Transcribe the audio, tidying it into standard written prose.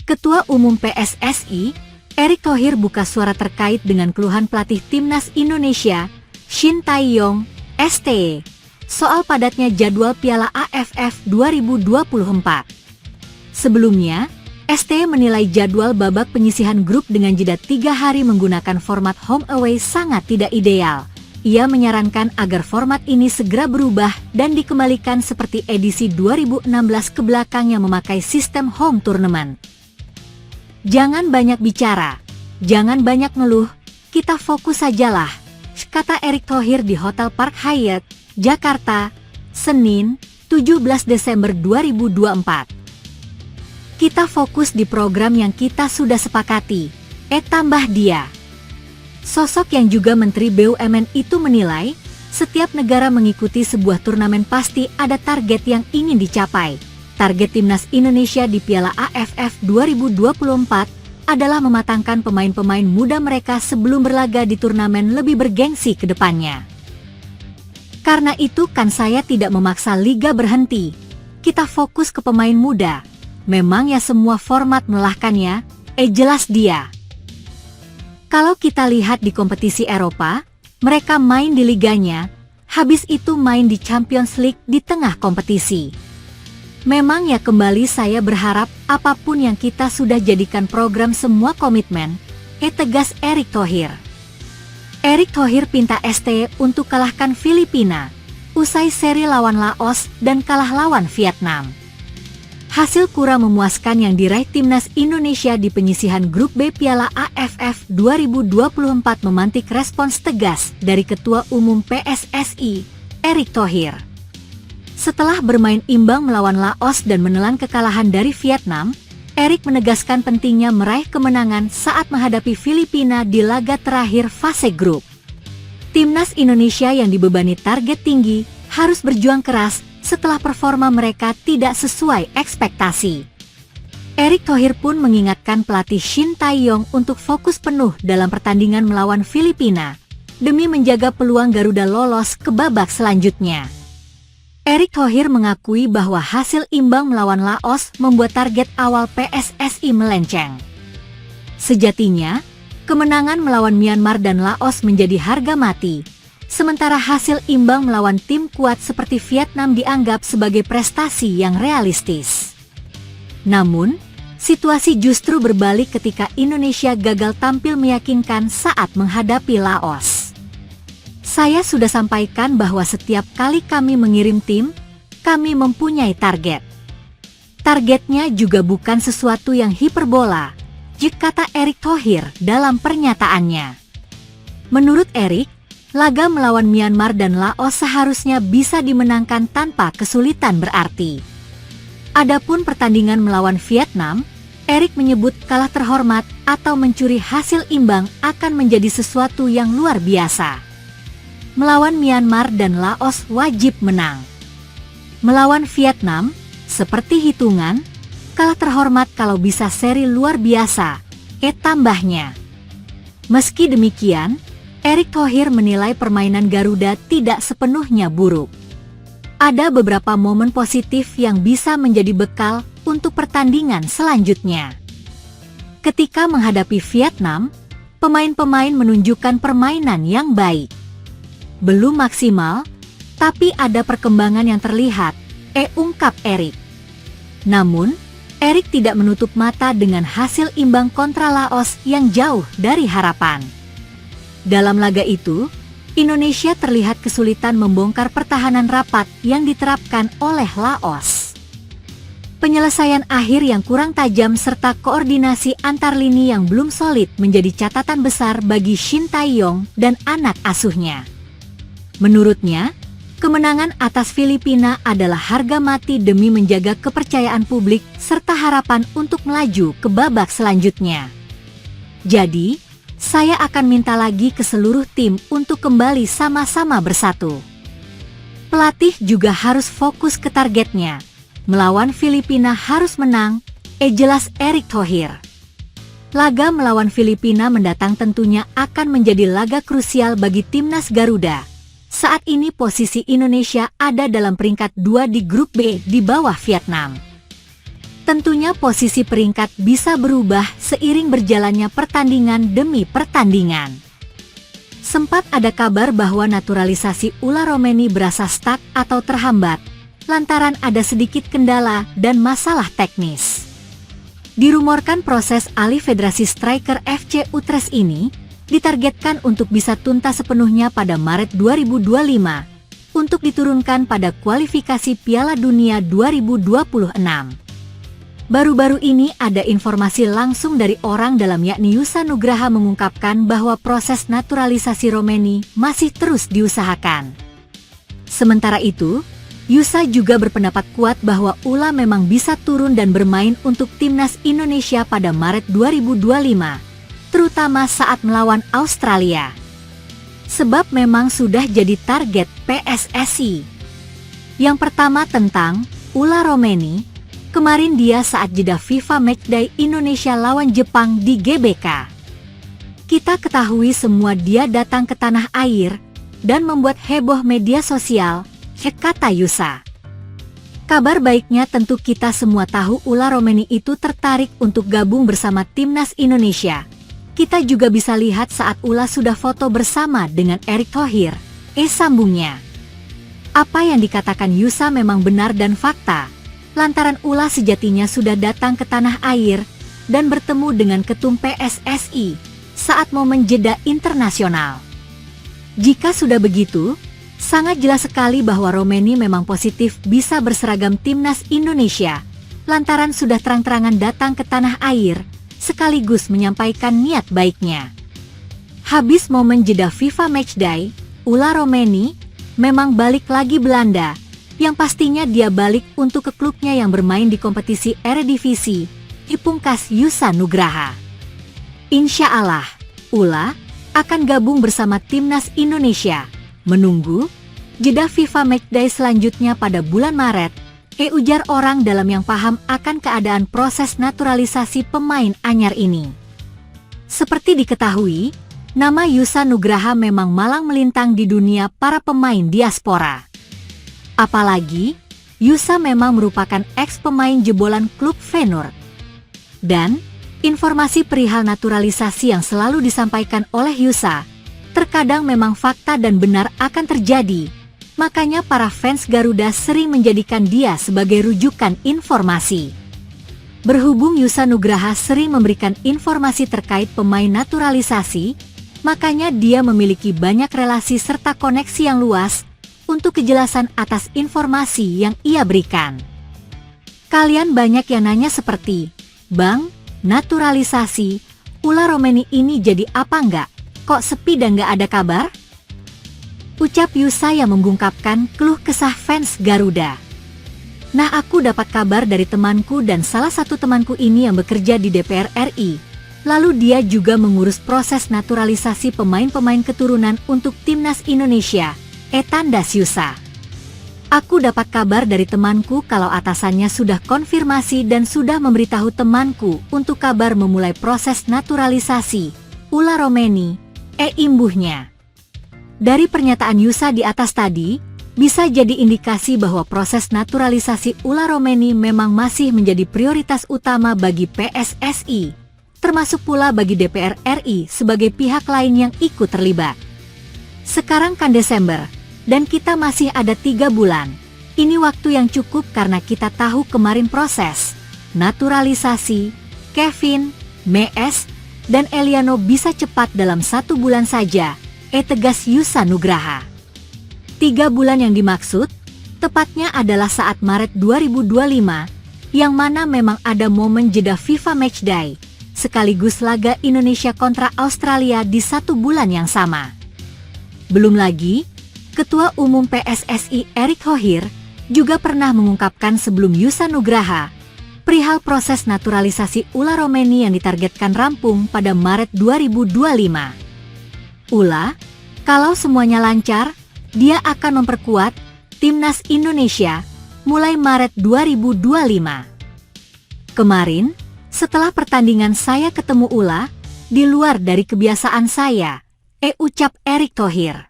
Ketua Umum PSSI, Erick Thohir buka suara terkait dengan keluhan pelatih Timnas Indonesia, Shin Tae-yong, ST, soal padatnya jadwal Piala AFF 2024. Sebelumnya, ST menilai jadwal babak penyisihan grup dengan jeda 3 hari menggunakan format home away sangat tidak ideal. Ia menyarankan agar format ini segera berubah dan dikembalikan seperti edisi 2016 ke belakang yang memakai sistem home tournament. Jangan banyak bicara, jangan banyak ngeluh, kita fokus sajalah, kata Erick Thohir di Hotel Park Hyatt, Jakarta, Senin, 17 Desember 2024. Kita fokus di program yang kita sudah sepakati, tambah dia. Sosok yang juga Menteri BUMN itu menilai, setiap negara mengikuti sebuah turnamen pasti ada target yang ingin dicapai. Target Timnas Indonesia di Piala AFF 2024 adalah mematangkan pemain-pemain muda mereka sebelum berlaga di turnamen lebih bergengsi ke depannya. Karena itu kan saya tidak memaksa liga berhenti. Kita fokus ke pemain muda. Memang ya semua format melelahkannya, jelas dia. Kalau kita lihat di kompetisi Eropa, mereka main di liganya, habis itu main di Champions League di tengah kompetisi. Memang ya kembali saya berharap apapun yang kita sudah jadikan program semua komitmen, tegas Erick Thohir. Erick Thohir pinta ST untuk kalahkan Filipina, usai seri lawan Laos dan kalah lawan Vietnam. Hasil kurang memuaskan yang diraih Timnas Indonesia di penyisihan grup B Piala AFF 2024 memantik respons tegas dari Ketua Umum PSSI, Erick Thohir. Setelah bermain imbang melawan Laos dan menelan kekalahan dari Vietnam, Erick menegaskan pentingnya meraih kemenangan saat menghadapi Filipina di laga terakhir fase grup. Timnas Indonesia yang dibebani target tinggi harus berjuang keras setelah performa mereka tidak sesuai ekspektasi. Erick Thohir pun mengingatkan pelatih Shin Tae-yong untuk fokus penuh dalam pertandingan melawan Filipina, demi menjaga peluang Garuda lolos ke babak selanjutnya. Erick Thohir mengakui bahwa hasil imbang melawan Laos membuat target awal PSSI melenceng. Sejatinya, kemenangan melawan Myanmar dan Laos menjadi harga mati. Sementara hasil imbang melawan tim kuat seperti Vietnam dianggap sebagai prestasi yang realistis. Namun, situasi justru berbalik ketika Indonesia gagal tampil meyakinkan saat menghadapi Laos. Saya sudah sampaikan bahwa setiap kali kami mengirim tim, kami mempunyai target. Targetnya juga bukan sesuatu yang hiperbola, kata Erick Thohir dalam pernyataannya. Menurut Erick, laga melawan Myanmar dan Laos seharusnya bisa dimenangkan tanpa kesulitan berarti. Adapun pertandingan melawan Vietnam, Erick menyebut kalah terhormat atau mencuri hasil imbang akan menjadi sesuatu yang luar biasa. Melawan Myanmar dan Laos wajib menang. Melawan Vietnam, seperti hitungan, kalah terhormat kalau bisa seri luar biasa, tambahnya. Meski demikian, Erick Thohir menilai permainan Garuda tidak sepenuhnya buruk. Ada beberapa momen positif yang bisa menjadi bekal untuk pertandingan selanjutnya. Ketika menghadapi Vietnam, pemain-pemain menunjukkan permainan yang baik. Belum maksimal, tapi ada perkembangan yang terlihat, ungkap Erick. Namun, Erick tidak menutup mata dengan hasil imbang kontra Laos yang jauh dari harapan. Dalam laga itu, Indonesia terlihat kesulitan membongkar pertahanan rapat yang diterapkan oleh Laos. Penyelesaian akhir yang kurang tajam serta koordinasi antar lini yang belum solid menjadi catatan besar bagi Shin Tae-yong dan anak asuhnya. Menurutnya, kemenangan atas Filipina adalah harga mati demi menjaga kepercayaan publik serta harapan untuk melaju ke babak selanjutnya. Jadi, saya akan minta lagi ke seluruh tim untuk kembali sama-sama bersatu. Pelatih juga harus fokus ke targetnya. Melawan Filipina harus menang, jelas Erick Thohir. Laga melawan Filipina mendatang tentunya akan menjadi laga krusial bagi Timnas Garuda. Saat ini posisi Indonesia ada dalam peringkat 2 di grup B di bawah Vietnam. Tentunya posisi peringkat bisa berubah seiring berjalannya pertandingan demi pertandingan. Sempat ada kabar bahwa naturalisasi Ula Romeni berasa stuck atau terhambat, lantaran ada sedikit kendala dan masalah teknis. Dirumorkan proses alih Federasi Striker FC Utrecht ini ditargetkan untuk bisa tuntas sepenuhnya pada Maret 2025 untuk diturunkan pada kualifikasi Piala Dunia 2026. Baru-baru ini ada informasi langsung dari orang dalam yakni Yusa Nugraha mengungkapkan bahwa proses naturalisasi Romeni masih terus diusahakan. Sementara itu, Yusa juga berpendapat kuat bahwa Ula memang bisa turun dan bermain untuk timnas Indonesia pada Maret 2025, terutama saat melawan Australia. Sebab memang sudah jadi target PSSI. Yang pertama tentang Ula Romeni. Kemarin dia saat jeda FIFA Matchday Indonesia lawan Jepang di GBK. Kita ketahui semua dia datang ke tanah air dan membuat heboh media sosial, kata Yusa. Kabar baiknya tentu kita semua tahu Ula Romeni itu tertarik untuk gabung bersama timnas Indonesia. Kita juga bisa lihat saat Ula sudah foto bersama dengan Erick Thohir. Sambungnya. Apa yang dikatakan Yusa memang benar dan fakta. Lantaran Ula sejatinya sudah datang ke tanah air dan bertemu dengan ketum PSSI saat momen jeda internasional. Jika sudah begitu, sangat jelas sekali bahwa Romeni memang positif bisa berseragam timnas Indonesia, lantaran sudah terang-terangan datang ke tanah air, sekaligus menyampaikan niat baiknya. Habis momen jeda FIFA Matchday, Ula Romeni memang balik lagi Belanda, yang pastinya dia balik untuk ke klubnya yang bermain di kompetisi Eredivisie, dipungkas Yusa Nugraha. Insya Allah, Ula akan gabung bersama timnas Indonesia, menunggu jeda FIFA Matchday selanjutnya pada bulan Maret, ujar orang dalam yang paham akan keadaan proses naturalisasi pemain anyar ini. Seperti diketahui, nama Yusa Nugraha memang malang melintang di dunia para pemain diaspora. Apalagi, Yusa memang merupakan ex-pemain jebolan klub Feyenoord. Dan, informasi perihal naturalisasi yang selalu disampaikan oleh Yusa, terkadang memang fakta dan benar akan terjadi. Makanya para fans Garuda sering menjadikan dia sebagai rujukan informasi. Berhubung Yusa Nugraha sering memberikan informasi terkait pemain naturalisasi, makanya dia memiliki banyak relasi serta koneksi yang luas untuk kejelasan atas informasi yang ia berikan. Kalian banyak yang nanya seperti, Bang, naturalisasi, Ula Romeni ini jadi apa enggak? Kok sepi dan enggak ada kabar? Ucap Yusa yang mengungkapkan keluh kesah fans Garuda. Nah, aku dapat kabar dari temanku dan salah satu temanku ini yang bekerja di DPR RI. Lalu dia juga mengurus proses naturalisasi pemain-pemain keturunan untuk timnas Indonesia. Tandas Yusa. Aku dapat kabar dari temanku kalau atasannya sudah konfirmasi dan sudah memberitahu temanku untuk kabar memulai proses naturalisasi Ula Romeni, imbuhnya. Dari pernyataan Yusa di atas tadi, bisa jadi indikasi bahwa proses naturalisasi Ula Romeni memang masih menjadi prioritas utama bagi PSSI, termasuk pula bagi DPR RI sebagai pihak lain yang ikut terlibat. Sekarang kan Desember, dan kita masih ada 3 bulan. Ini waktu yang cukup karena kita tahu kemarin proses naturalisasi Kevin, Mees, dan Eliano bisa cepat dalam 1 bulan saja, tegas Yusa Nugraha. 3 bulan yang dimaksud, tepatnya adalah saat Maret 2025, yang mana memang ada momen jeda FIFA Matchday, sekaligus laga Indonesia kontra Australia di 1 bulan yang sama. Belum lagi, Ketua Umum PSSI Erick Thohir juga pernah mengungkapkan sebelum Yusa Nugraha perihal proses naturalisasi Ula Romeni yang ditargetkan rampung pada Maret 2025. Ula, kalau semuanya lancar, dia akan memperkuat timnas Indonesia mulai Maret 2025. Kemarin, setelah pertandingan saya ketemu Ula, di luar dari kebiasaan saya, ucap Erick Thohir.